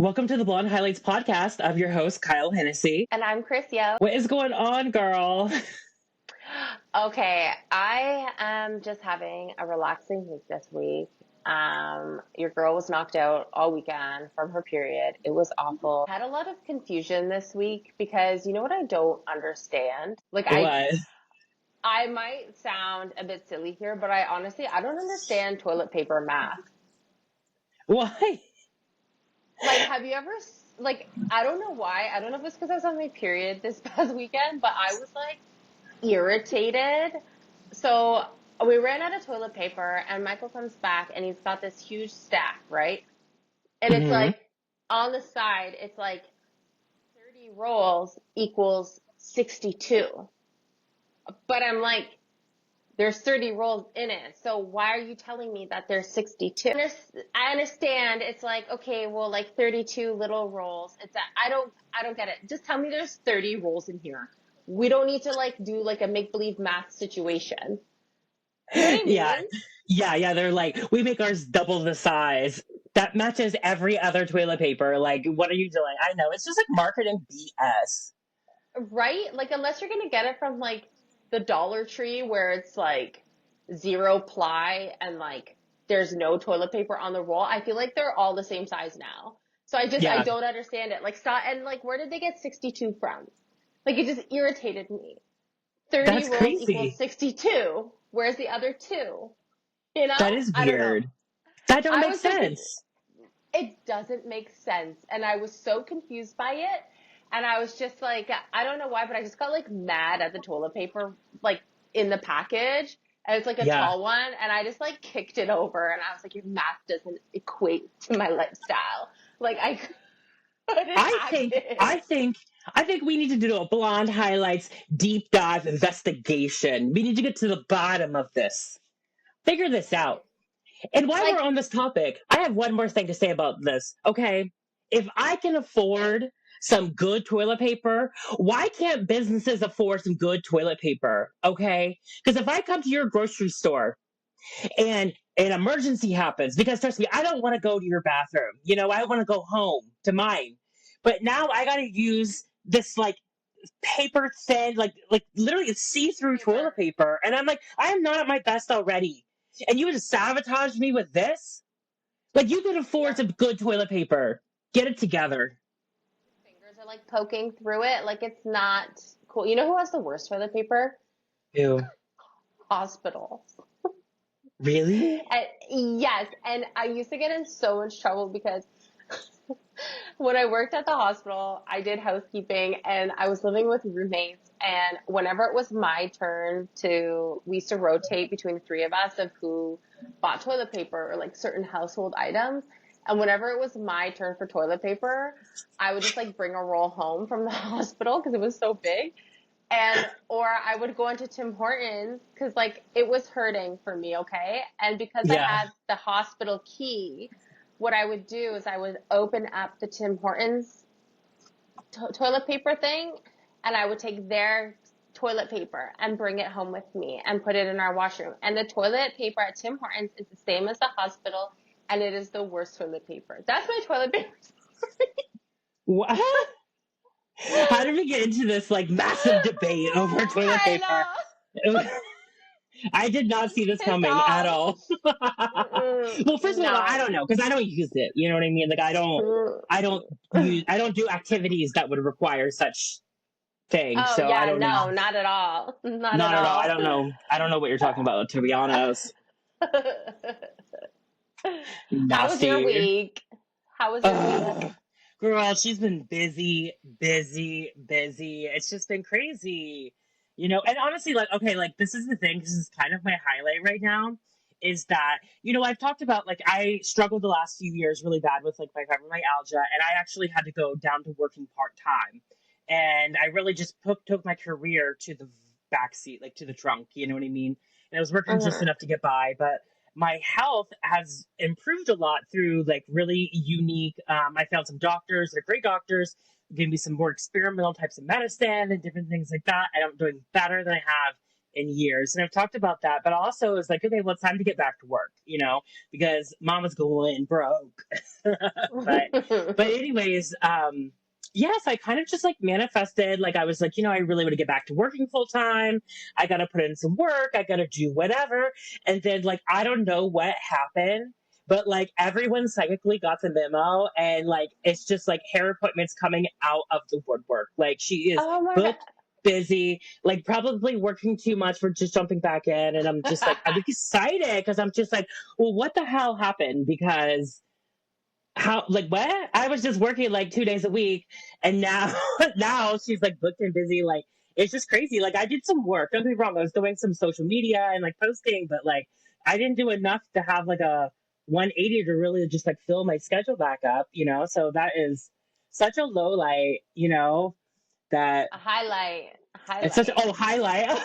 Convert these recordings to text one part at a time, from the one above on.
Welcome to the Blonde Highlights podcast. I'm your host, Kyle Hennessy. And I'm Kris, yo. What is going on, girl? Okay, I am just having a relaxing week this week. Your girl was knocked out all weekend from her period. It was awful. I had a lot of confusion this week because you know what I don't understand? What? I might sound a bit silly here, but I don't understand toilet paper math. Why? Have you ever, I don't know why. I don't know if it's because I was on my period this past weekend, but I was irritated. So we ran out of toilet paper and Michael comes back and he's got this huge stack, right? And it's on the side, it's 30 rolls equals 62. But I'm there's 30 rolls in it. So why are you telling me that there's 62? I understand. It's 32 little rolls. I don't get it. Just tell me there's 30 rolls in here. We don't need to do a make-believe math situation. You know what I mean? Yeah. They're we make ours double the size. That matches every other toilet paper. What are you doing? I know. It's just marketing BS. Right? Unless you're going to get it from the Dollar Tree where it's zero ply and there's no toilet paper on the roll. I feel like they're all the same size now. So I don't understand it. Where did they get 62 from? It just irritated me. 30 That's rolls crazy. equals 62. Where's the other two? You know? That is weird. That don't make sense. It doesn't make sense. And I was so confused by it. And I was just I don't know why, but I just got mad at the toilet paper, in the package. And it's a tall one. And I just kicked it over. And I was your math doesn't equate to my lifestyle. I think we need to do a Blonde Highlights deep dive investigation. We need to get to the bottom of this. Figure this out. And while we're on this topic, I have one more thing to say about this. Okay. If I can afford some good toilet paper, why can't businesses afford some good toilet paper? Okay. Because if I come to your grocery store and an emergency happens, because trust me, I don't want to go to your bathroom. I want to go home to mine. But now I got to use this paper thin, literally it's see-through toilet paper. And I'm I am not at my best already. And you would sabotage me with this? You can afford some good toilet paper. Get it together. Fingers are poking through it. It's not cool. You know who has the worst toilet paper? Ew. Hospitals. Really? Yes. And I used to get in so much trouble because when I worked at the hospital, I did housekeeping and I was living with roommates. And whenever it was my turn we used to rotate between the three of us of who bought toilet paper or certain household items. And whenever it was my turn for toilet paper, I would just bring a roll home from the hospital because it was so big. Or I would go into Tim Hortons because it was hurting for me. Okay. And because I had the hospital key, what I would do is I would open up the Tim Hortons toilet paper thing and I would take their toilet paper and bring it home with me and put it in our washroom. And the toilet paper at Tim Hortons is the same as the hospital and it is the worst toilet paper. That's my toilet paper story. What? How did we get into this massive debate over toilet paper? I did not see this coming at all. Well, first of all, I don't know because I don't use it. You know what I mean? I don't do activities that would require such things. Oh, so yeah, I don't know. Not at all. Not at all. I don't know. I don't know what you're talking about, to be honest. How was your week? How was your week? Girl, she's been busy. It's just been crazy. And honestly, this is the thing. This is kind of my highlight right now is that, I've talked about, I struggled the last few years really bad with, my fibromyalgia, and I actually had to go down to working part-time. And I really just took my career to the backseat, to the trunk, you know what I mean? And I was working just enough to get by, but my health has improved a lot through really unique, I found some doctors, they're great doctors, gave me some more experimental types of medicine and different things like that. And I'm doing better than I have in years. And I've talked about that, but also it's like, okay, well, it's time to get back to work, because mama's going broke. but, but anyways, yes, I kind of just like manifested, like I was like, I really want to get back to working full time. I got to put in some work. I got to do whatever. And then like, I don't know what happened, but like everyone psychically got the memo, and like, it's just like hair appointments coming out of the woodwork. Like she is Oh my booked, busy, like probably working too much for just jumping back in. And I'm just like, I'm God. excited because I'm just like, well, what the hell happened? Because how, like, what? I was just working like 2 days a week, and now now she's like booked and busy. Like, it's just crazy. Like, I did some work, don't get me wrong, I was doing some social media and like posting, but like I didn't do enough to have like a 180 to really just like fill my schedule back up, so that is such a low light, that A highlight. A it's such a, highlight. oh, highlight.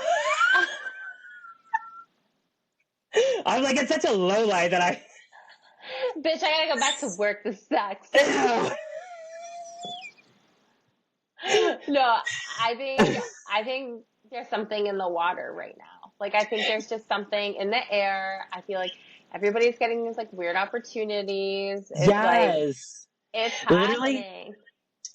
I'm like, it's such a low light that I Bitch, I gotta go back to work. This sucks. No, I think there's something in the water right now. Like I think there's just something in the air. I feel like everybody's getting these like weird opportunities. It's like Yes, it's literally happening.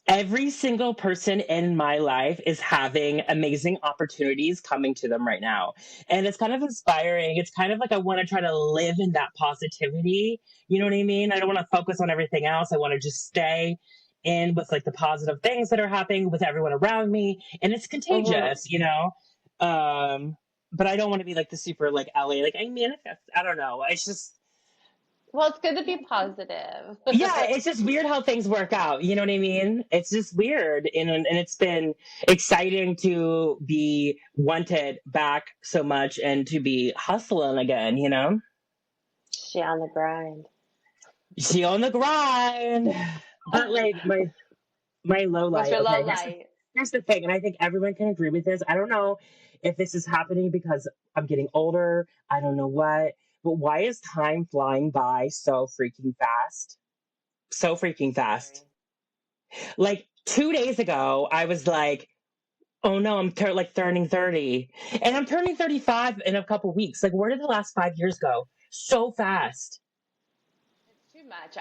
every single person in my life is having amazing opportunities coming to them right now. And it's kind of inspiring. It's kind of like I want to try to live in that positivity. You know what I mean? I don't want to focus on everything else. I want to just stay in with like the positive things that are happening with everyone around me. And it's Hmm. contagious. Um, but I don't want to be like the super like LA, like I manifest. I don't know. It's just, Well, it's good to be positive. yeah, it's just weird how things work out. You know what I mean? It's just weird. And it's been exciting to be wanted back so much and to be hustling again. She on the grind. She on the grind. But like my low What's light, your low okay, light? here's the thing, and I think everyone can agree with this. I don't know if this is happening because I'm getting older. I don't know what, but why is time flying by so freaking fast? So freaking Very. fast. Like 2 days ago, I was like, oh no, I'm like turning 30. And I'm turning 35 in a couple weeks. Like, where did the last 5 years go? So fast. It's too much.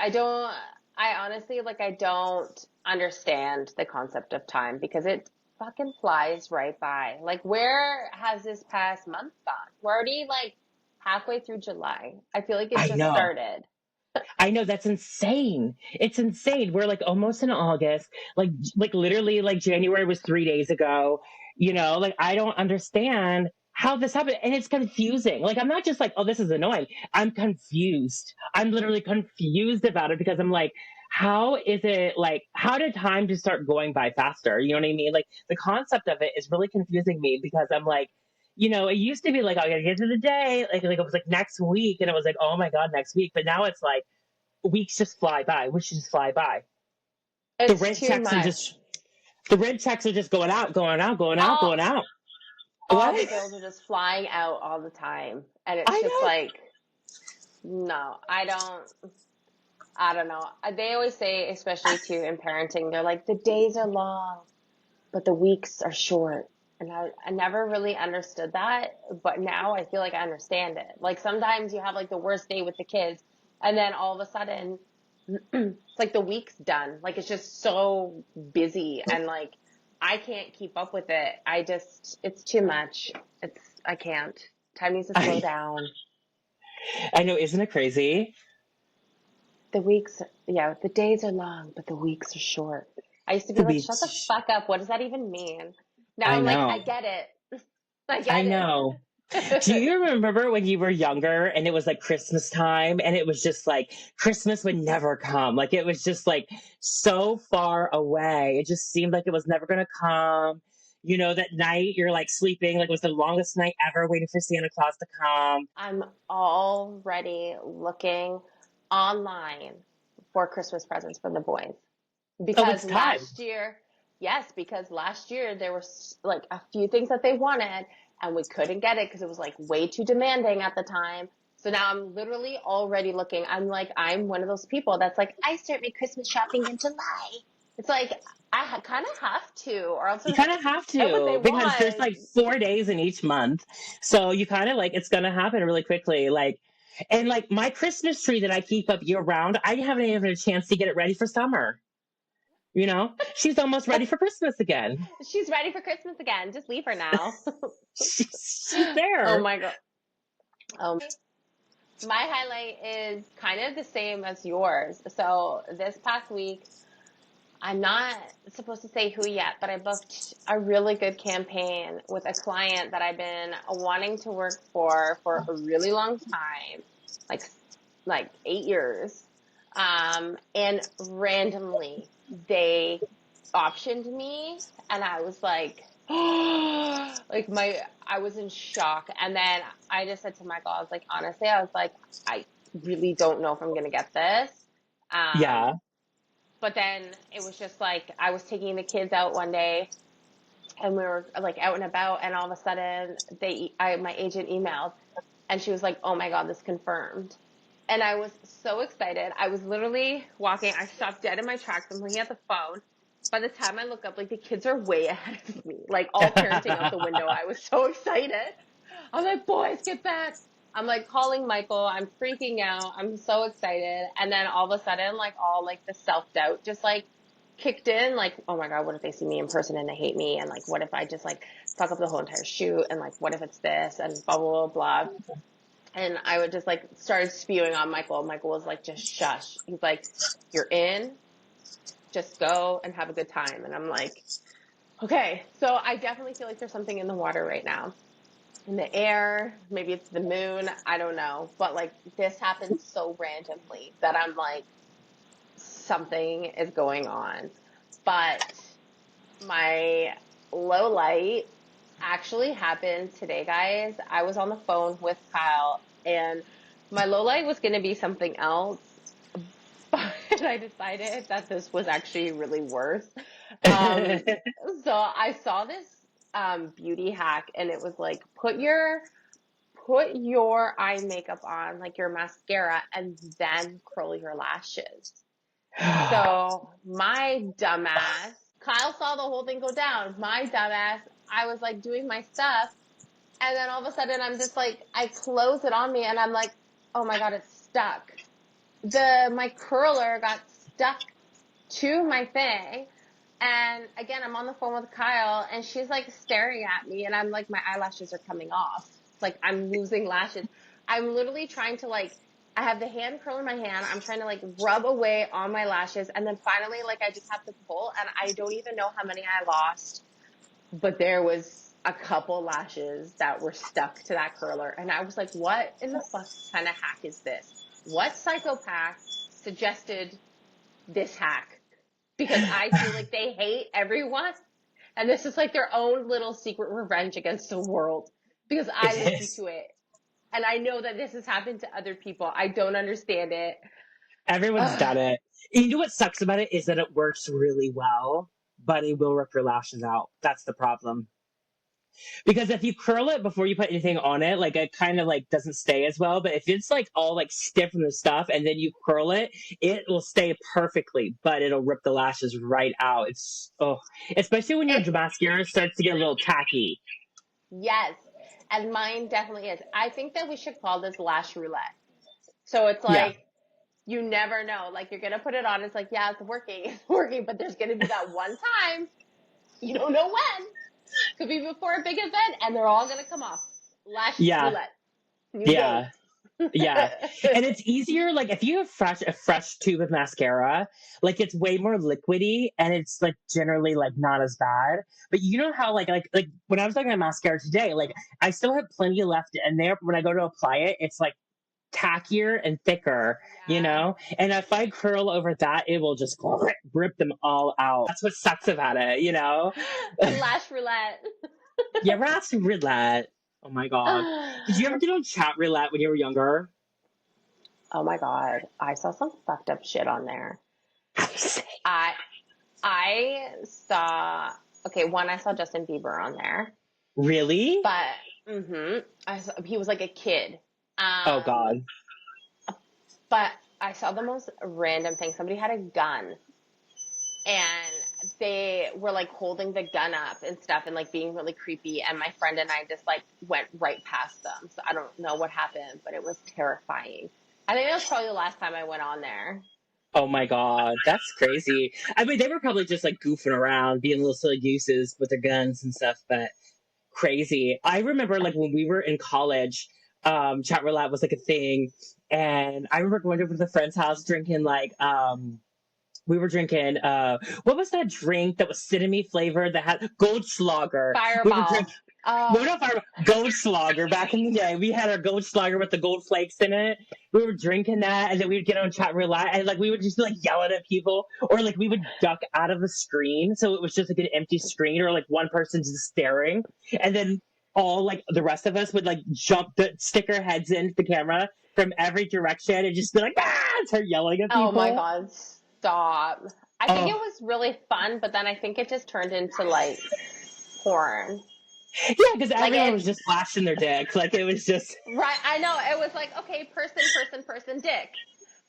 I honestly, like, I don't understand the concept of time because it fucking flies right by. Like, where has this past month gone? We're already like halfway through July. I feel like it I just know. started. I know, that's insane. It's insane. We're like almost in August. Like literally like January was 3 days ago. Like I don't understand how this happened. And it's confusing. Like I'm not just like, oh, this is annoying. I'm confused. I'm literally confused about it because I'm like, how is it like how did time just start going by faster? You know what I mean? Like the concept of it is really confusing me because I'm like, it used to be like, oh, I gotta get to the day. Like it was like next week. And it was like, oh my God, next week. But now it's like, weeks just fly by. Weeks just fly by. The It's rent too checks are much. just the rent checks are just going out, going out, going out, All going out. all the What? bills are just flying out all the time. And it's I just know. like, no, I don't know. They always say, especially too in parenting, they're like, the days are long, but the weeks are short. And I never really understood that, but now I feel like I understand it. Like sometimes you have like the worst day with the kids, and then all of a sudden, it's like the week's done. Like it's just so busy, and like I can't keep up with it. It's too much. I can't. Time needs to slow I down. I know. Isn't it crazy? Yeah, the days are long, but the weeks are short. I used to be The like, shut the beach. fuck up. What does that even mean? Now I I'm like, I know. get it. I I get know. Do it. you remember when you were younger and it was like Christmas time and it was just like Christmas would never come? Like it was just like so far away. It just seemed like it was never going to come. That night you're like sleeping, like it was the longest night ever waiting for Santa Claus to come. I'm already looking online for Christmas presents for the boys Oh, because it's time. last year there were like a few things that they wanted and we couldn't get it because it was like way too demanding at the time. So now I'm literally already looking. I'm one of those people that's like, I start my Christmas shopping in July. It's like, I kind of have to, or else You they're kind of gonna have get what they to because there's want. like 4 days in each month. So you kind of like, it's going to happen really quickly. Like, and like my Christmas tree that I keep up year round, I haven't even had a chance to get it ready for summer. You know, she's almost ready for Christmas again. She's ready for Christmas again. Just leave her now. She's Oh there. my God. My highlight is kind of the same as yours. So this past week, I'm not supposed to say who yet, but I booked a really good campaign with a client that I've been wanting to work for a really long time, like like 8 years. And randomly they optioned me, and I was like, like I was in shock. And then I just said to Michael, I was like, honestly, I was like, I really don't know if I'm gonna get this. Um, Yeah. but then it was just like I was taking the kids out one day and we were like out and about, and all of a sudden my agent emailed and she was like, "Oh my God, this confirmed." And I was so excited. I was literally walking. I stopped dead in my tracks. I'm looking at the phone. By the time I look up, like the kids are way ahead of me, like all parenting out the window. I was so excited. I'm like, boys, get back. I'm like calling Michael. I'm freaking out. I'm so excited. And then all of a sudden, like all like the self-doubt just like kicked in. Like, oh my God, what if they see me in person and they hate me? And like, what if I just like fuck up the whole entire shoot? And like, what if it's this? And blah, blah, blah, blah. And I would just like started spewing on Michael. Michael was like, just shush. He's like, you're in, just go and have a good time. And I'm like, okay. So I definitely feel like there's something in the water right now, in the air. Maybe it's the moon. I don't know. But like this happened so randomly that I'm like, something is going on. But my low light actually happened today, guys. I was on the phone with Kyle, and my low light was going to be something else, but I decided that this was actually really worse. Um, so I saw this beauty hack, and it was like put your eye makeup on, like your mascara, and then curl your lashes. So my dumbass, Kyle saw the whole thing go down. My dumbass, I was like doing my stuff, and then all of a sudden I'm just like, I close it on me, and I'm like, oh my God, it's stuck. My curler got stuck to my thing. And again, I'm on the phone with Kyle, and she's like staring at me, and I'm like, my eyelashes are coming off. Like I'm losing lashes. I'm literally trying to like, I have the hand curler in my hand. I'm trying to like rub away on my lashes, and then finally, like I just have to pull, and I don't even know how many I lost, but there was a couple lashes that were stuck to that curler, and I was like, what in the fuck kind of hack is this? What psychopath suggested this hack? Because I feel like they hate everyone. And this is like their own little secret revenge against the world. Because It I listened is. to it. And I know that this has happened to other people. I don't understand it. Everyone's Ugh. done it. And you know what sucks about it is that it works really well, but it will rip your lashes out. That's the problem. Because if you curl it before you put anything on it, like it kind of like doesn't stay as well. But if it's like all like stiff from the stuff and then you curl it, it will stay perfectly, but it'll rip the lashes right out. It's oh, especially when your It's, mascara starts to get a little tacky. yes. And mine definitely is. I think that we should call this lash roulette. So it's Yeah. like, you never know. Like, you're going to put it on. It's like, yeah, it's working. It's working. But there's going to be that one time. You don't know when. Could be before a big event. And they're all going to come off. Lash Yeah. roulette. New game. Yeah. Yeah. And it's easier, like if you have a fresh tube of mascara, like it's way more liquidy and it's like generally like not as bad. But you know how like when I was looking at mascara today, like I still have plenty left in there, but when I go to apply it, it's like tackier and thicker, you Yeah. know? And if I curl over that, it will just rip them all out. That's what sucks about it, you know? Lash roulette. You ever asked roulette? Oh my god. Did you ever get on chat roulette when you were younger? Oh my God. I saw some fucked up shit on there. I I saw, okay, one, I saw Justin Bieber on there, Really? but he was like a kid. Oh Um, god. but I saw the most random thing. Somebody had a gun, and they were like holding the gun up and stuff and like being really creepy. And my friend and I just like went right past them. So I don't know what happened, but it was terrifying. I think that was probably the last time I went on there. Oh my god, that's crazy. I mean, they were probably just like goofing around, being little silly gooses with their guns and stuff, but crazy. I remember like when we were in college, chat roulette was like a thing, and I remember going over to the friend's house drinking like we were drinking what was that drink that was cinnamon flavored that had Goldschlager. We were Fireball. drinking no, not Fireball, Goldschlager. Back in the day, we had our Goldschlager with the gold flakes in it. We were drinking that, and then we would get on chat roulette, and like we would just be like yelling at people, or like we would duck out of the screen, so it was just like an empty screen, or like one person just staring, and then all like the rest of us would like stick our heads into the camera from every direction, and just be like and start yelling at people. Oh my God, stop. I think it Oh. was really fun, but then I think it just turned into like porn. Yeah, because Like everyone it, was just flashing their dick. Like it was just right, I know. It was like, okay, person, dick.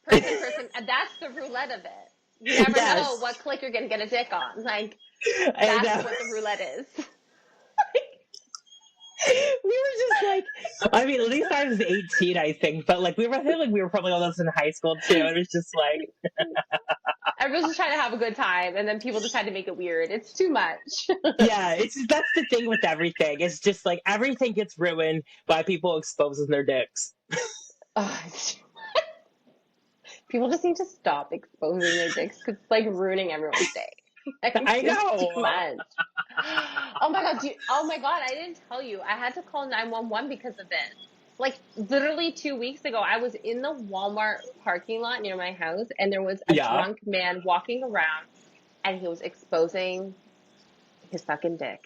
Person, and that's the roulette of it. You never yes. know what click you're going to get a dick on. Like, And, that's what the roulette is. we were just like, I mean, at least I was 18, I think, but like I feel like we were probably all those in high school too. It was just like, Everyone's just trying to have a good time, and then people decide to make it weird. It's too much. yeah, that's the thing with everything. It's just like everything gets ruined by people exposing their dicks. People just need to stop exposing their dicks because it's like ruining everyone's day. Like, I know. it's too much. Oh my God. Oh my God. I didn't tell you. I had to call 911 because of this. Like literally 2 weeks ago, I was in the Walmart parking lot near my house, and there was a drunk man walking around, and he was exposing his fucking dick.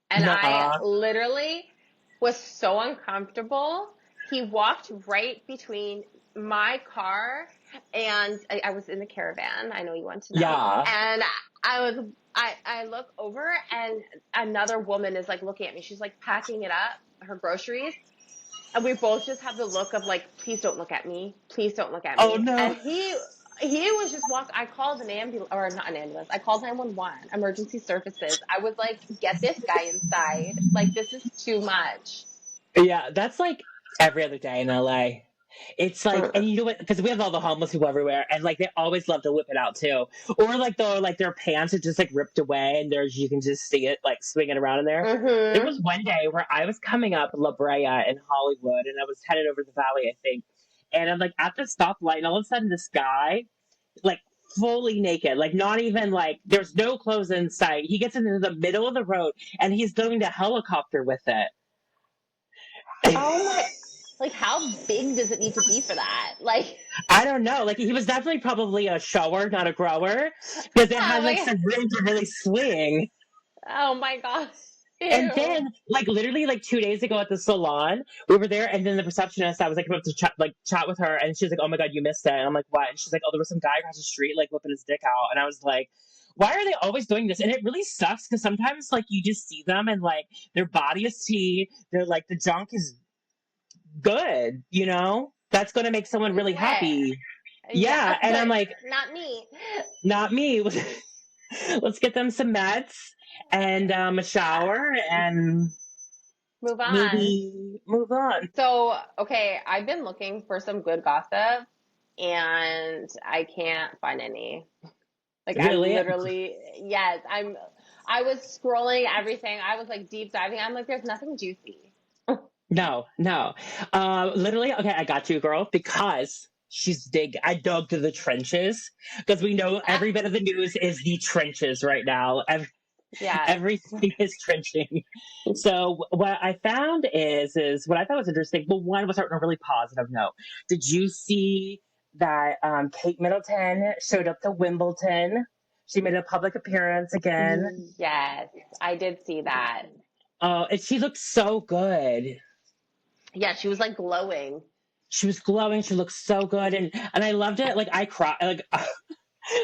And I literally was so uncomfortable. He walked right between my car and I was in the caravan. I know you want to know. Yeah. And I look over, and another woman is like looking at me. She's like packing it up, her groceries. And we both just have the look of like, please don't look at me. Please don't look at me. Oh no. And he was just I called an ambulance, or not an ambulance. I called 911, emergency services. I was like, get this guy inside. Like, this is too much. Yeah, that's like every other day in LA. It's like, and you know what? Because we have all the homeless people everywhere, and like they always love to whip it out too, or like their pants are just like ripped away, and you can just see it like swinging around in there. Mm-hmm. There was one day where I was coming up La Brea in Hollywood, and I was headed over the valley, I think, and I'm like at the stoplight, and all of a sudden this guy, like fully naked, like not even like there's no clothes in sight. He gets into the middle of the road, and he's doing the helicopter with it. Oh my. Like, how big does it need to be for that? Like, I don't know. Like, he was definitely probably a shower, not a grower, because it had like some room to really swing. Oh my gosh. Ew. And then, like, literally, like 2 days ago at the salon, we were there, and then the receptionist, I was like about to chat with her, and she was like, "Oh my God, you missed it." And I'm like, "What?" And she's like, "Oh, there was some guy across the street like whipping his dick out," and I was like, why are they always doing this? And it really sucks because sometimes like you just see them and like their body is tea, they're like the junk is good, you know, that's going to make someone really happy. Yeah. And I'm like, not me. Let's get them some meds and a shower and move on. Maybe move on. So, okay, I've been looking for some good gossip, and I can't find any. Like, really? I'm literally, yes, I was scrolling everything. I was like deep diving. I'm like, there's nothing juicy. No. Literally, okay, I got you, girl, because I dug to the trenches, because we know every bit of the news is the trenches right now. Everything is trenching. So what I found is what I thought was interesting. Well, one was on a really positive note. Did you see that Kate Middleton showed up to Wimbledon? She made a public appearance again. Yes, I did see that. Oh, and she looked so good. Yeah, she was like glowing. She was glowing. She looked so good, and I loved it. Like I cried. Like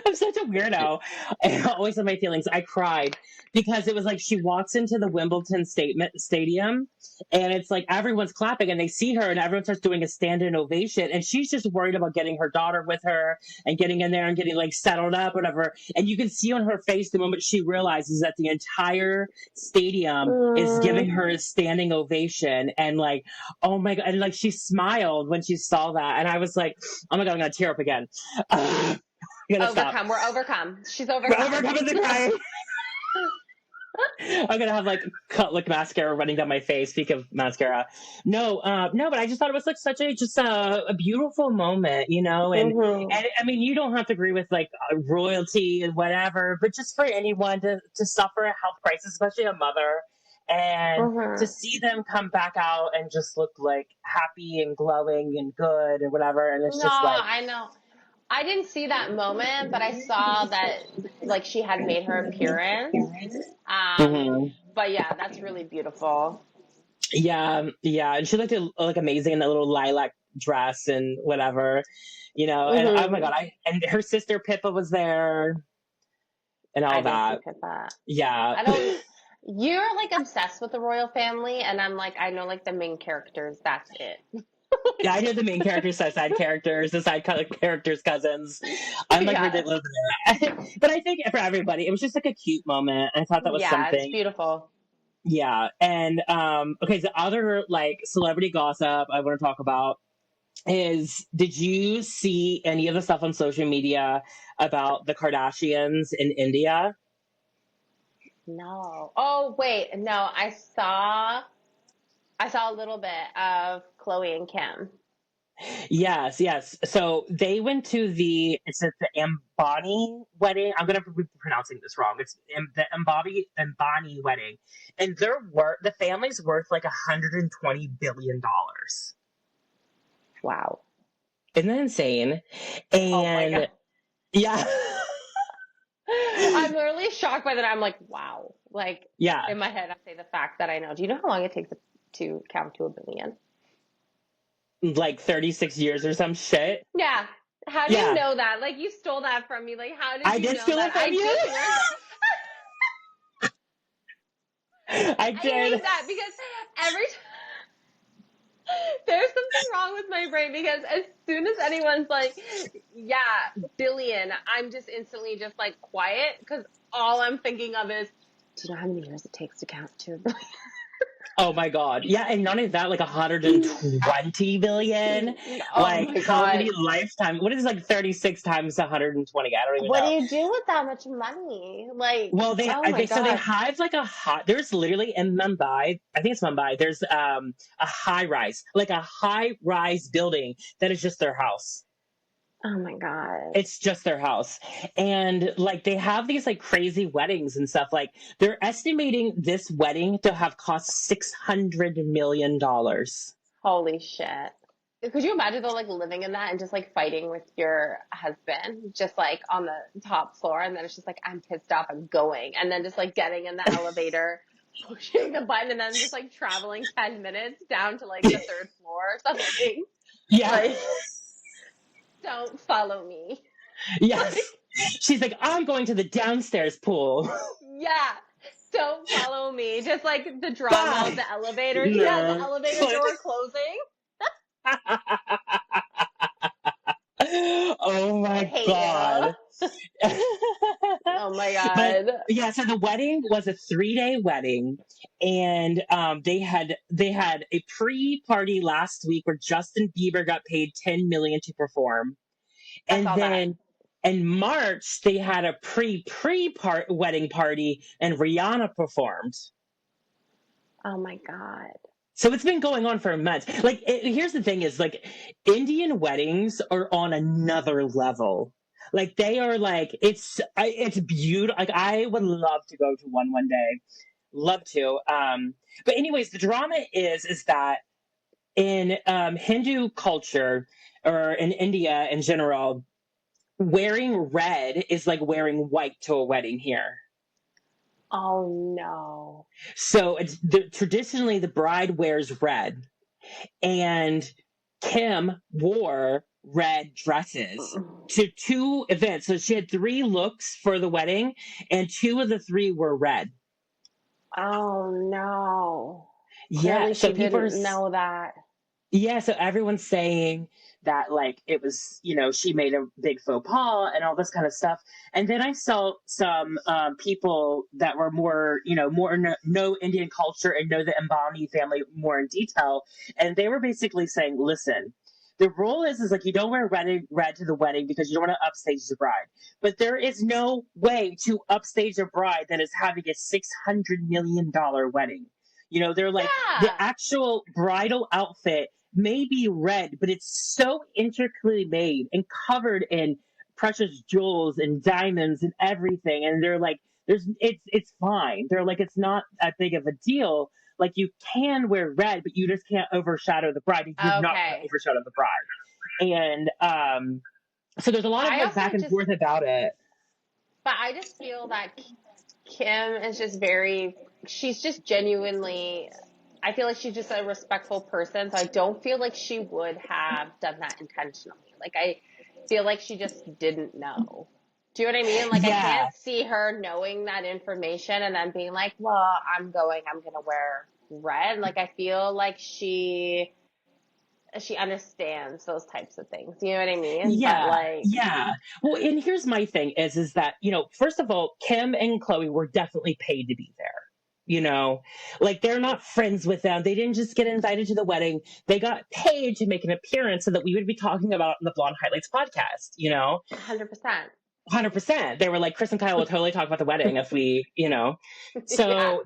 I'm such a weirdo. And always in my feelings. I cried because it was like she walks into the Wimbledon stadium and it's like everyone's clapping and they see her and everyone starts doing a stand-in ovation and she's just worried about getting her daughter with her and getting in there and getting like settled up, whatever. And you can see on her face the moment she realizes that the entire stadium is giving her a standing ovation and like, oh my God. And like she smiled when she saw that. And I was like, oh my God, I'm going to tear up again. You gotta stop. Overcome. We're overcome. She's We're overcome. overcoming the crying. I'm gonna have like mascara running down my face. Speak of mascara, no, but I just thought it was like such a beautiful moment, you know, and I mean you don't have to agree with like royalty and whatever, but just for anyone to suffer a health crisis, especially a mother, and to see them come back out and just look like happy and glowing and good and whatever, and it's No, just like I know. I didn't see that moment, but I saw that like she had made her appearance. But yeah, that's really beautiful. Yeah, and she looked like amazing in that little lilac dress and whatever, you know. And oh my God, and her sister Pippa was there and all I didn't that. see Pippa. Yeah, I don't. You're like obsessed with the royal family, and I'm like, I know like the main characters. That's it. yeah. I know the main characters, side characters, the characters' cousins. I'm like ridiculous. But I think for everybody, it was just like a cute moment. I thought that was Yeah, it's something. beautiful. Yeah, and okay, the other like celebrity gossip I want to talk about is did you see any of the stuff on social media about the Kardashians in India? No. Oh wait, no. I saw a little bit of Chloe and Kim. Yes. So they went to it's at the Ambani wedding. I'm gonna be pronouncing this wrong. It's the Ambani wedding, and the family's worth like $120 billion. Wow. Isn't that insane? Oh my And God. yeah. I'm literally shocked by that. I'm like, wow. Like, Yeah. in my head, I say the fact that I know. Do you know how long it takes to count to a billion? Like 36 years or some shit. Yeah. How do you know that? Like, you stole that from me. Like, how did I you did know steal that? it from you. I did. I hate that because every time there's something wrong with my brain because as soon as anyone's like, yeah, billion, I'm just instantly just like quiet because all I'm thinking of is, do you know how many years it takes to count to a billion? Oh my God. Yeah, and not only that, like 120 billion. Oh Like my how God. many lifetime? What is like 36 times 120? I don't even What do know. you do with that much money? Like, Well, oh my they so they God. have like there's literally in Mumbai, I think it's Mumbai, there's a high rise building that is just their house. Oh my God. It's just their house. And like they have these like crazy weddings and stuff. Like they're estimating this wedding to have cost $600 million. Holy shit. Could you imagine though, like living in that and just like fighting with your husband, just like on the top floor, and then it's just like, I'm pissed off, I'm going, and then just like getting in the elevator, pushing the button, and then just like traveling 10 minutes down to like the third floor or something. Yeah. Like, don't follow me. Yes. She's like, I'm going to the downstairs pool. Yeah. Don't follow me. Just like the drama of the elevator. No. Yeah, the elevator door closing. Oh my God. Oh my God. But yeah, so the wedding was a 3-day wedding, and they had a pre-party last week where Justin Bieber got paid $10 million to perform, and then in March they had a wedding party and Rihanna performed. Oh my God. So it's been going on for months. Like, here's the thing: is like Indian weddings are on another level. Like they are like it's beautiful. Like I would love to go to one day, love to. But anyways, the drama is that in Hindu culture or in India in general, wearing red is like wearing white to a wedding here. Oh no. So traditionally the bride wears red, and Kim wore red dresses to two events. So she had three looks for the wedding, and two of the three were red. Oh no. Yeah, Clearly so she people are didn't know that. yeah, so everyone's saying that like it was, she made a big faux pas and all this kind of stuff. And then I saw some people that were more, more know Indian culture and know the Ambani family more in detail, and they were basically saying, listen. The rule is like you don't wear red to the wedding because you don't want to upstage the bride. But there is no way to upstage a bride that is having a $600 million wedding. They're like the Yeah. actual bridal outfit may be red, but it's so intricately made and covered in precious jewels and diamonds and everything. And they're like, it's fine. They're like, it's not that big of a deal. Like you can wear red, but you just can't overshadow the bride. You're not going to Okay. overshadow the bride. And so there's a lot of I like also back and just, forth about it. but I just feel that Kim is just very, she's just genuinely, I feel like she's just a respectful person. So I don't feel like she would have done that intentionally. Like, I feel like she just didn't know. Do you know what I mean? Like, I Yeah, can't see her knowing that information and then being like, well, I'm going to wear red. Like, I feel like she understands those types of things. You know what I mean? But yeah, like, yeah. Well, and here's my thing is that, first of all, Kim and Chloe were definitely paid to be there. Like they're not friends with them. They didn't just get invited to the wedding. They got paid to make an appearance so that we would be talking about it in the Blonde Highlights podcast. 100%. 100%. They were like, Kris and Kyle will totally talk about the wedding if we. Yeah. So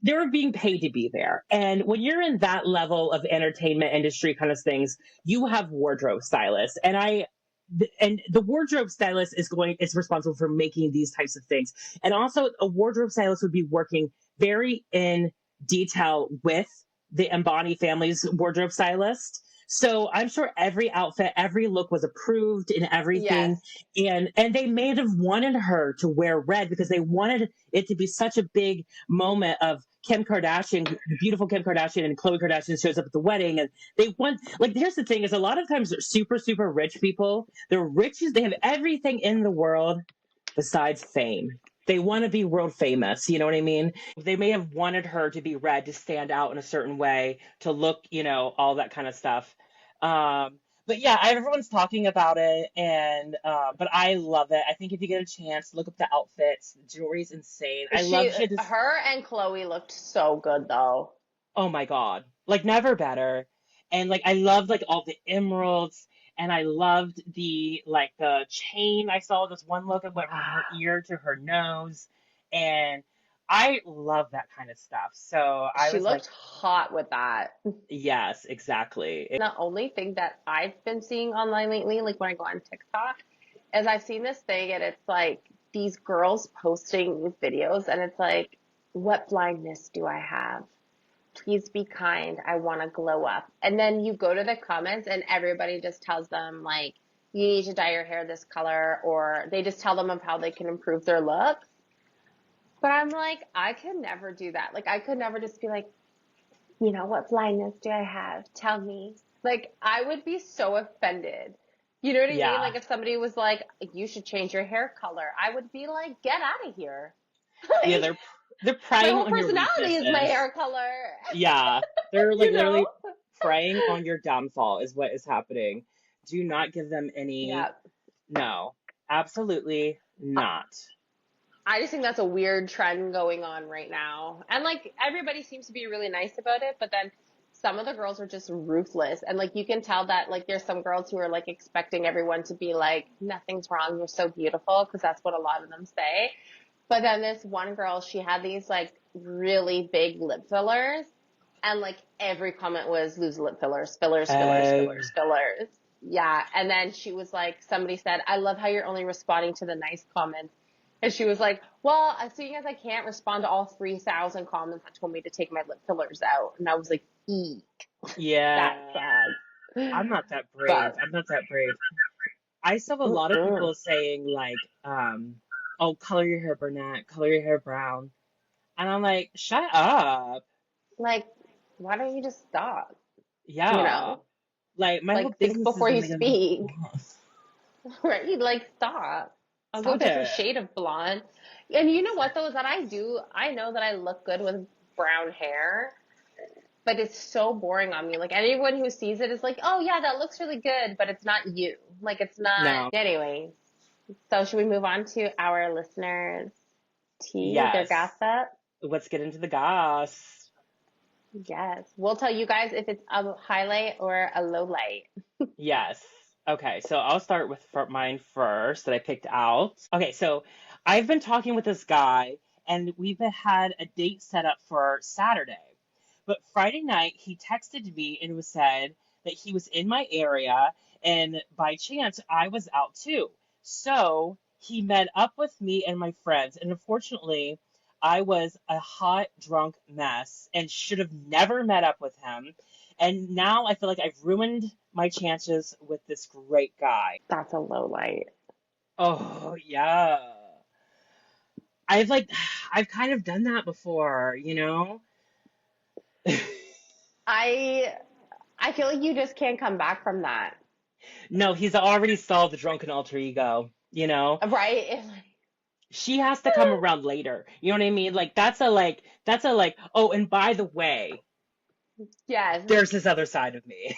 they were being paid to be there. And when you're in that level of entertainment industry kind of things, you have wardrobe stylists. And the wardrobe stylist is responsible for making these types of things. And also a wardrobe stylist would be working very in detail with the Ambani family's wardrobe stylist. So I'm sure every outfit, every look was approved and everything. Yes. And they may have wanted her to wear red because they wanted it to be such a big moment of Kim Kardashian, the beautiful Kim Kardashian and Khloe Kardashian shows up at the wedding. And they want, like, here's the thing is a lot of times they're super, super rich people. They're riches. They have everything in the world besides fame. They want to be world famous. You know what I mean? They may have wanted her to be red to stand out in a certain way, to look, all that kind of stuff. But yeah, everyone's talking about it, and but I love it. I think if you get a chance, look up the outfits. The jewelry's insane. I love she had this. Her and Chloe looked so good though. Oh my god, like never better. And like I loved like all the emeralds, and I loved the chain. I saw this one look that went from her ear to her nose, and I love that kind of stuff. So I She was like, looked hot with that. yes, exactly. The only thing that I've been seeing online lately, like when I go on TikTok, is I've seen this thing and it's like these girls posting these videos and it's like, what blindness do I have? Please be kind. I want to glow up. And then you go to the comments and everybody just tells them like, you need to dye your hair this color, or they just tell them of how they can improve their look. But I'm like, I could never do that. Like, I could never just be like, what blindness do I have? Tell me. Like, I would be so offended. You know what I mean? Yeah, Like, if somebody was like, you should change your hair color, I would be like, get out of here. yeah, Like, they're my preying whole on your personality is my weaknesses. hair color. Yeah, they're like You know? literally preying on your downfall is what is happening. Do not give them any. Yeah. No, absolutely not. I just think that's a weird trend going on right now. And like everybody seems to be really nice about it, but then some of the girls are just ruthless. And like you can tell that like there's some girls who are like expecting everyone to be like, nothing's wrong, you're so beautiful, because that's what a lot of them say. But then this one girl, she had these like really big lip fillers, and like every comment was lose lip fillers, fillers, fillers, Uh, fillers, fillers. Yeah. And then she was like, somebody said, I love how you're only responding to the nice comments. And she was like, well, seeing as I can't respond to all 3,000 comments that told me to take my lip fillers out. And I was like, eek, that's yeah, sad. I'm not that brave. But, I'm not that brave. I saw a lot of mm-mm. people saying like, oh, color your hair brunette, color your hair brown, and I'm like, shut up. Like, why don't you just stop? You Yeah, know? Like, my whole Like, think business is before to you make them speak. lost. Right? Like, stop. I'll go a Stop different it. shade of blonde. And you know what though, is that I know that I look good with brown hair, but it's so boring on me. Like anyone who sees it is like, oh yeah, that looks really good, but it's not you. Like it's not. No. Anyways, so should we move on to our listeners' tea, their Yes. gossip? Let's get into the goss. Yes. We'll tell you guys if it's a highlight or a low light. Yes. Okay, so I'll start with mine first that I picked out. Okay, so I've been talking with this guy, and we've had a date set up for Saturday. But Friday night, he texted me and was said that he was in my area, and by chance, I was out too. So he met up with me and my friends, and unfortunately, I was a hot, drunk mess and should have never met up with him. And now I feel like I've ruined my chances with this great guy. That's a low light. Oh, yeah. I've like, I've kind of done that before, you know? I I feel like you just can't come back from that. No, he's already solved the drunken alter ego, you know? Right? It's like, She has to come around later. You know what I mean? Like, that's a like, oh, and by the way, yes. there's this other side of me.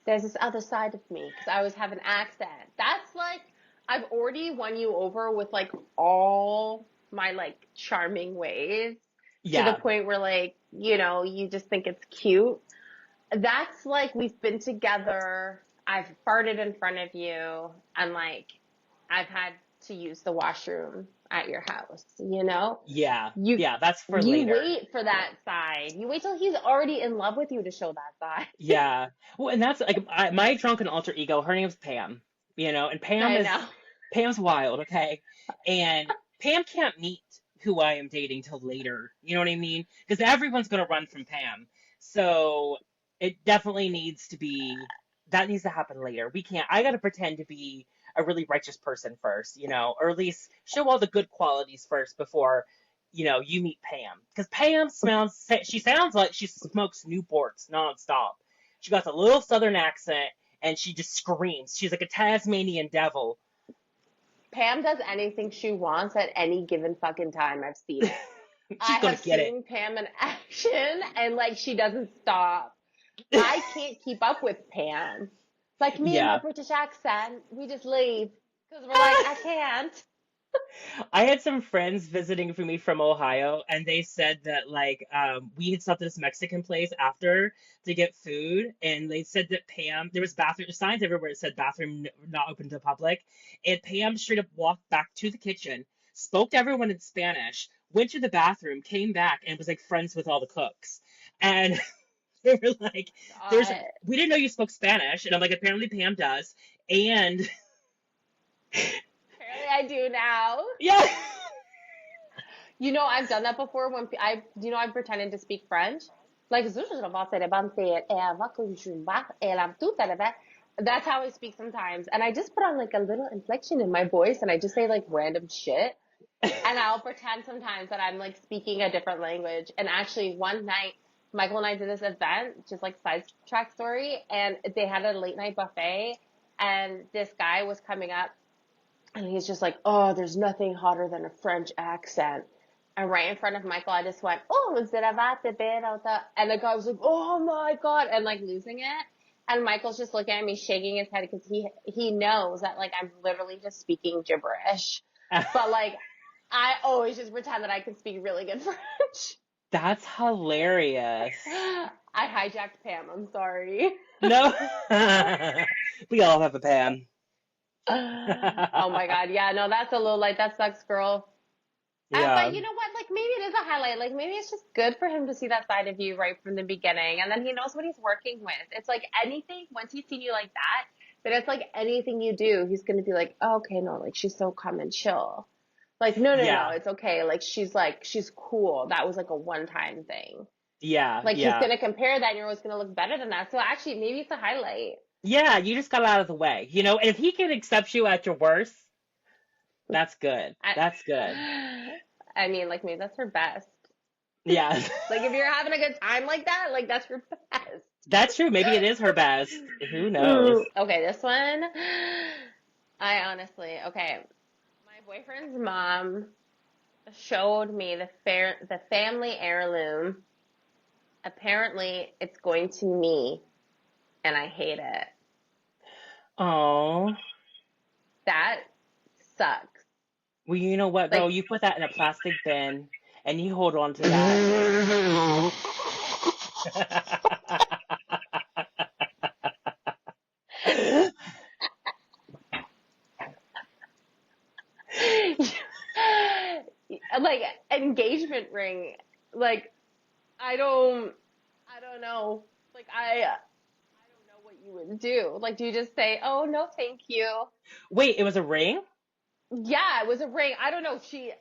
There's this other side of me because I always have an accent. That's like, I've already won you over with like all my like charming ways to the Yeah, point where like, you just think it's cute. That's like, we've been together. I've farted in front of you and like, I've had to use the washroom at your house, you know? yeah, You, yeah, that's for you later. wait for that side. You wait till he's already in love with you to show that side. Yeah. Well, and that's like my drunken alter ego. Her name's Pam, you know, and I know. Pam's wild, okay? And Pam can't meet who I am dating till later. You know what I mean? Because everyone's gonna run from Pam. So it definitely needs to be that needs to happen later. We can't. I gotta pretend to be a really righteous person first, you know, or at least show all the good qualities first before you meet Pam. Because she sounds like she smokes Newports nonstop. She got a little southern accent and she just screams. She's like a Tasmanian devil. Pam does anything she wants at any given fucking time. I've seen it. She's I gonna have get it. seen Pam in action and like she doesn't stop. I can't keep up with Pam. Like me and my Yeah. British accent, we just leave because we're like, I can't. I had some friends visiting for me from Ohio, and they said that like we had stopped at this Mexican place after to get food, and they said that Pam there was bathroom signs everywhere that said bathroom not open to public, and Pam straight up walked back to the kitchen, spoke to everyone in Spanish, went to the bathroom, came back, and was like friends with all the cooks, and they were like, "There's God. we didn't know you spoke Spanish," and I'm like, "Apparently Pam does," and Apparently I do now. yeah. I've done that before when I've pretended to speak French. Like, that's how I speak sometimes. And I just put on like a little inflection in my voice and I just say like random shit. And I'll pretend sometimes that I'm like speaking a different language. And actually one night, Michael and I did this event, just like sidetrack story, and they had a late night buffet and this guy was coming up and he's just like, oh, there's nothing hotter than a French accent. And right in front of Michael, I just went, oh, and the guy was like, oh my God, and like losing it. And Michael's just looking at me, shaking his head because he knows that like I'm literally just speaking gibberish. But like, I always just pretend that I can speak really good French. That's hilarious. I hijacked Pam. I'm sorry. No. We all have a Pam. Oh my God. Yeah, no, that's a low light. That sucks, girl. Yeah. But you know what? Like maybe it is a highlight. Like maybe it's just good for him to see that side of you right from the beginning. And then he knows what he's working with. It's like anything, once he's seen you like that, then it's like anything you do, he's going to be like, oh, okay, no, like she's so calm and chill. Like, no, no, no, Yeah. it's okay. Like, she's cool. That was like a one-time thing. Yeah. Like he's Yeah. going to compare that and you're always going to look better than that. So actually, maybe it's a highlight. Yeah. You just got out of the way, you know? And if he can accept you at your worst, that's good. I, That's good. I mean, like maybe that's her best. Yeah. Like if you're having a good time like that, like that's your best. That's true. Maybe it is her best. Who knows? Okay, this one, I honestly, okay. My boyfriend's mom showed me the family heirloom. Apparently, it's going to me, and I hate it. Oh. That sucks. Well, you know what, girl? Like, You put that in a plastic bin and you hold on to that. like engagement ring. Like, I don't know. Like, I don't know what you would do. Like, do you just say, "Oh no, thank you"? Wait, it was a ring? Yeah, it was a ring. I don't know.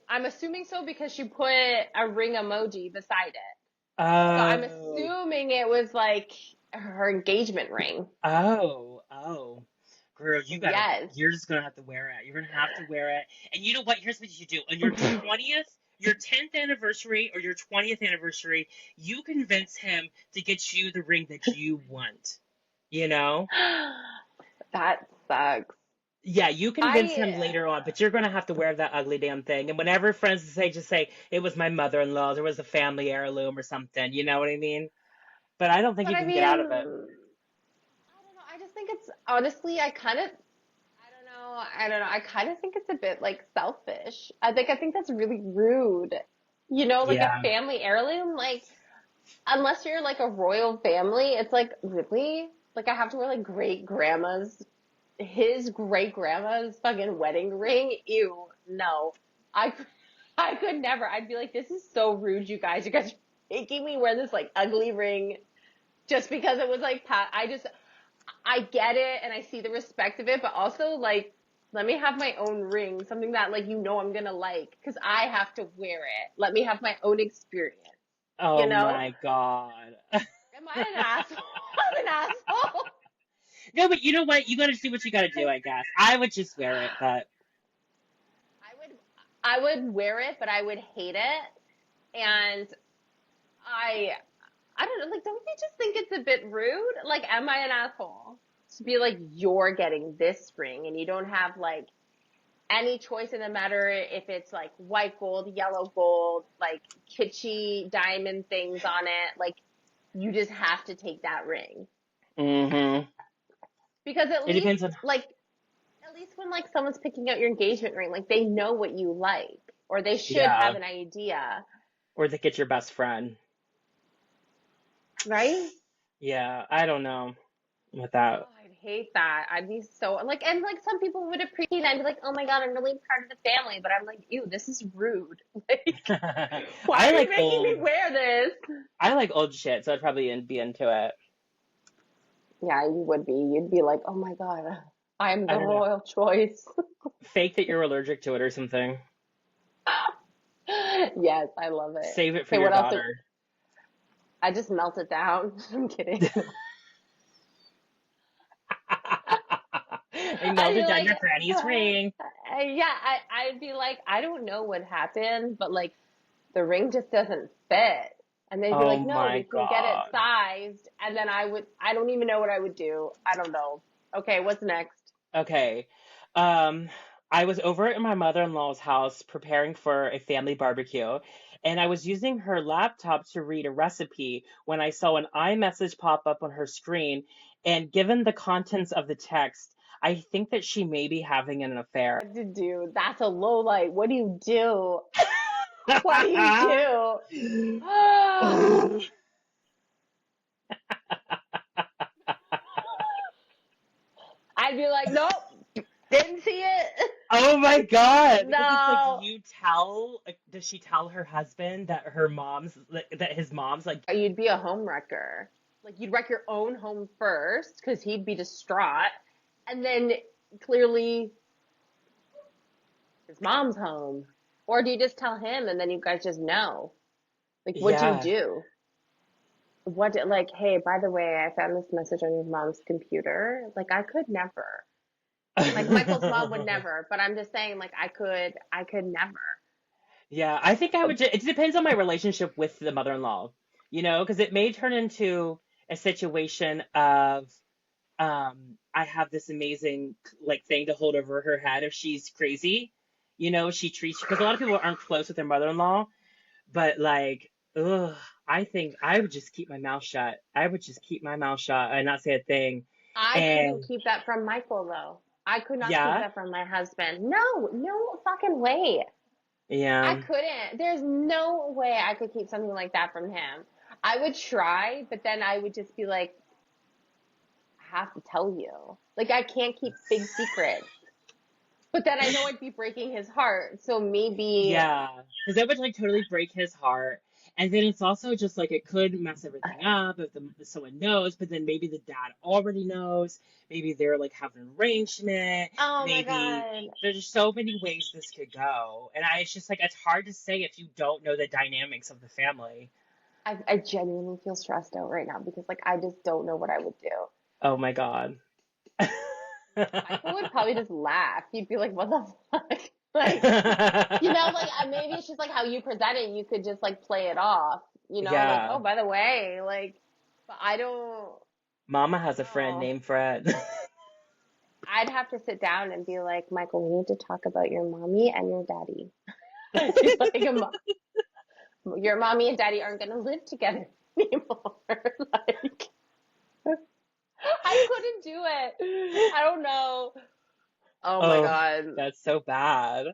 I'm assuming so because she put a ring emoji beside it. So I'm Oh. assuming it was like her engagement ring. Oh. Girl, Yes. you're just gonna have to wear it. You're gonna have to wear it. And you know what? Here's what you do. On your 20th, your 10th anniversary or your 20th anniversary, you convince him to get you the ring that you want. You know? That sucks. Yeah, you convince him I, later on, but you're gonna have to wear that ugly damn thing. And whenever friends say, just say, it was my mother-in-law's, or it was a family heirloom or something. You know what I mean? But I don't think but you I can get mean, out of it. I don't know. I just think it's honestly, I don't know. I kind of think it's a bit like selfish. I think that's really rude. Like a Yeah. family heirloom, like unless you're like a royal family, it's like really like I have to wear like his great grandma's fucking wedding ring. Ew, no. I I could never. I'd be like, this is so rude, you guys. You guys are making me wear this like ugly ring just because it was like I get it and I see the respect of it, but also like let me have my own ring, something that like I'm gonna like, because I have to wear it. Let me have my own experience. You Oh know? my God. Am I an asshole? I'm an asshole. No, but you know what? You gotta do what you gotta do, I guess. I would just wear it, but I would wear it, but I would hate it. And I I don't know, like don't you just think it's a bit rude? Like, am I an asshole? To be like, you're getting this ring and you don't have like any choice in the matter if it's like white gold, yellow gold, like kitschy diamond things on it. Like, you just have to take that ring. hmm Because it depends on. at least when like someone's picking out your engagement ring, like they know what you like, or they should Yeah, have an idea, or they get your best friend. right? Yeah, I don't know with Oh, that. I'd hate that. I'd be so like, and like some people would appreciate it. I'd be like, oh my God, I'm really part of the family. But I'm like, ew, this is rude. Like, why I are you like making me old. wear this? I like old shit, so I'd probably be into it. Yeah, you would be. You'd be like, oh my God, I'm I the don't know. royal choice. Fake that you're allergic to it or something. Yes, I love it. Save it for Okay, your what else? daughter. I just melt it down. I'm kidding. I I'd be melted down like, your granny's ring. yeah, I'd be like, I don't know what happened, but like the ring just doesn't fit. And they'd be Oh like, no, we my can get it God. sized. And then I don't even know what I would do. I don't know. Okay, what's next? Okay. Um, I was over at my mother-in-law's house preparing for a family barbecue, and I was using her laptop to read a recipe when I saw an iMessage pop up on her screen. And given the contents of the text, I think that she may be having an affair. What to do? That's a low light. What do you do? What do you do? I'd be like, nope, didn't see it. Oh my God. Because it's like, No. does she tell her husband that that his mom's like, You'd be a home wrecker. Like, you'd wreck your own home first because he'd be distraught. And then clearly his mom's home. Or do you just tell him and then you guys just know? Like, what do you yeah. do? Like, hey, by the way, I found this message on your mom's computer. Like, I could never. Like, Michael's mom would never, but I'm just saying, like, I could never. Yeah, I think I would it depends on my relationship with the mother-in-law, because a situation of I have this amazing like thing to hold over her head if she's crazy. She treats because a lot of people aren't close with their mother-in-law, but like, ugh, I think I would just keep my mouth shut. I would just keep my mouth shut and not say a thing. I couldn't And keep that from Michael though. I could not keep yeah, that from my husband. No, no fucking way. I yeah, couldn't. There's no way I could keep something like that from him. I would try, but then I would just be like, I have to tell you. Like, I can't keep big secrets. But then I know I'd be breaking his heart. So maybe, yeah, because that would like totally break his heart. And then it's also just like it could mess everything up if someone knows, but then maybe the dad already knows. Maybe they're like having an arrangement. oh my Maybe God. there's so many ways this could go. And it's just like it's hard to say if you don't know the dynamics of the family. I genuinely feel stressed out right now because, like, I just don't know what I would do. Oh my God. Michael would probably just laugh. He'd be like, what the fuck? Like, like maybe it's just like how you present it. You could just like play it off, like, Yeah. oh, by the way, like, but I don't Mama has a friend know. named Fred. I'd have to sit down and be like, Michael, we need to talk about your mommy and your daddy. I'd be like, your mommy and daddy aren't going to live together anymore. Like, I couldn't do it. I don't know. Oh my Oh, God. that's so bad.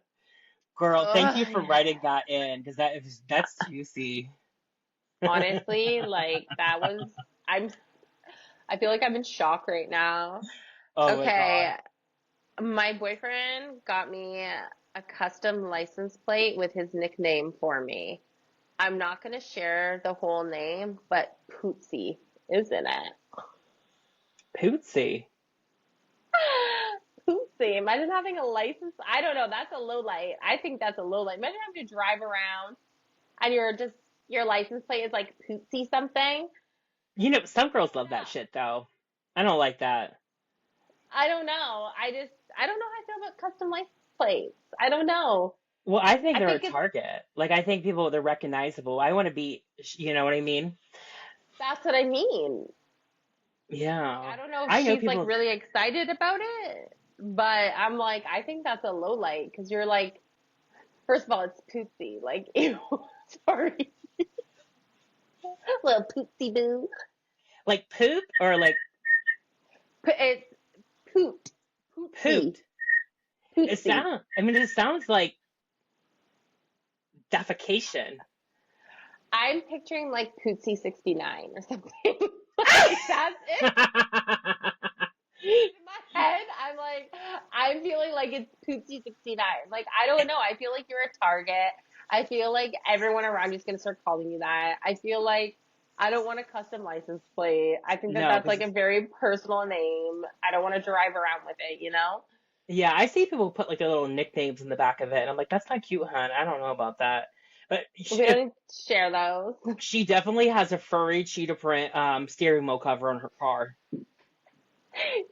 Girl, thank you Ugh. for writing that in because that's juicy. Honestly, like that was, I'm, I feel like I'm in shock right now. Oh my God. Okay. My boyfriend got me a custom license plate with his nickname for me. I'm not going to share the whole name, but Pootsie is in it. Pootsie. Pootsie. Imagine having a license. I don't know. That's a low light. I think that's a low light. Imagine having to drive around and your license plate is like Pootsie something. Some girls love that No. shit though. I don't like that. I don't know. I don't know how I feel about custom license plates. I don't know. Well, I think I they're a think it's, target. Like I think they're recognizable. I want to be, you know what I mean? that's what I mean. Like, Yeah. I don't know if I know she's like people. really excited about it, but I'm like, I think that's a low light because you're like, first of all, it's Pootsie. Like, ew, sorry. Little Pootsie boo. Like poop or like It's Poot. Pootsie. poot. Pootsie. It sounds like defecation. I'm picturing like Pootsie 69 or something. Like, that's it. In my head, I'm feeling like it's Pootsie 69. Like, I don't know. I feel like you're a target. I feel like everyone around you is going to start calling you that. I feel like I don't want a custom license plate. I think that No, that's because like a very personal name. I don't want to drive around with it, you know? yeah, I see people put like their little nicknames in the back of it, and I'm like, that's not cute, hun. I don't know about that. But We don't need to share those. she definitely has a furry cheetah print steering wheel cover on her car. You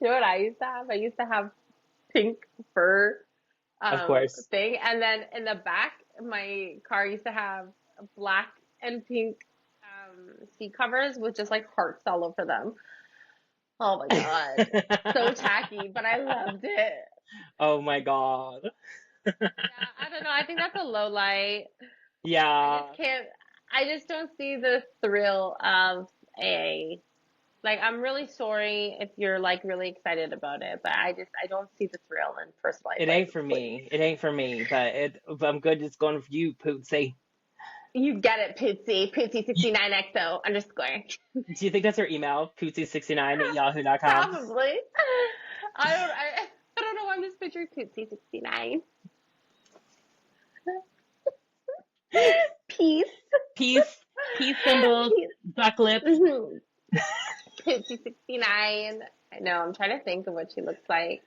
know what I used to have? I used to have pink fur Of course. thing. And then in the back, my car used to have black and pink seat covers with just like hearts all over them. Oh my God. So tacky, but I loved it. Oh my God. Yeah, I don't know. I think that's a low light. I Yeah. just can't, I just don't see the thrill of a, like, I'm really sorry if you're like really excited about it, but I don't see the thrill in personalized It ain't license for plates. me. It ain't for me, but I'm good just going for you, Pootsy. You get it, Pootsie. Pootsie69XO underscore. Do you think that's her email? Pootsy69 at yahoo.com. Probably. I don't know. I'm just picturing Pootsie69. Peace. Peace, peace symbols, Peace. duck lips. Mhm. Pootsie69. I know. I'm trying to think of what she looks like.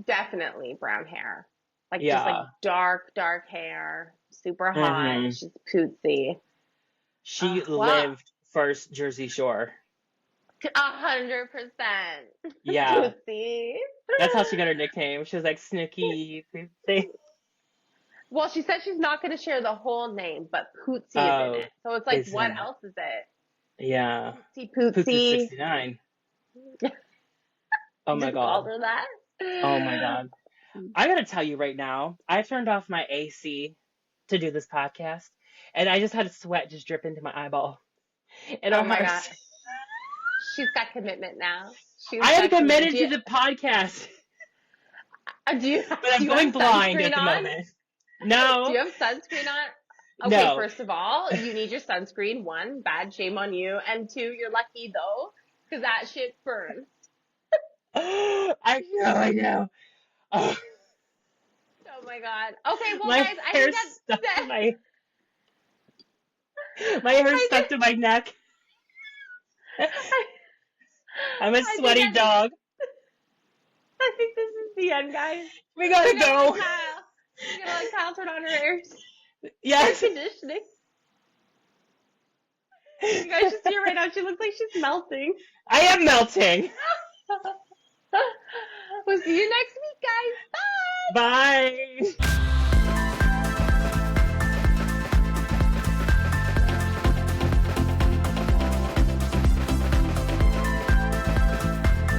Definitely brown hair. Like just like Yeah. dark, dark hair. Super hot. Hmm. She's Pootsie. She Wow. lived first Jersey Shore. 100%. Yeah. Pootsie. That's how she got her nickname. She was like Snooky Pootsy. Well, she said she's not going to share the whole name, but Pootsie is in Oh, it. So it's like, isn't what it? else is it? Yeah. Poopsie Poopsie Poopsie. 69. Oh my Just called God. her that. Oh my God. I gotta tell you right now, I turned off my AC to do this podcast, and I just had sweat just drip into my eyeball. And Oh it my God. hurts. She's got commitment now. She's I am got commitment. committed to the podcast, Do you but do I'm you going have blind sunscreen at the on? moment. Do No, you have sunscreen on? Okay, no. first of all, you need your sunscreen. One, bad shame on you. And two, you're lucky though, because that shit burns. I know, I know. Oh, Oh my God. Okay, well my guys, I think hair's stuck to that my hair's I stuck to my neck. I, I'm a I think sweaty dog. I think this is the end, guys. We We gotta gotta let go. Kyle. We gotta let Kyle turn on her air Yes. conditioning. You guys should see her right now. She looks like she's melting. I am melting. We'll see you next week, guys. Bye. Bye.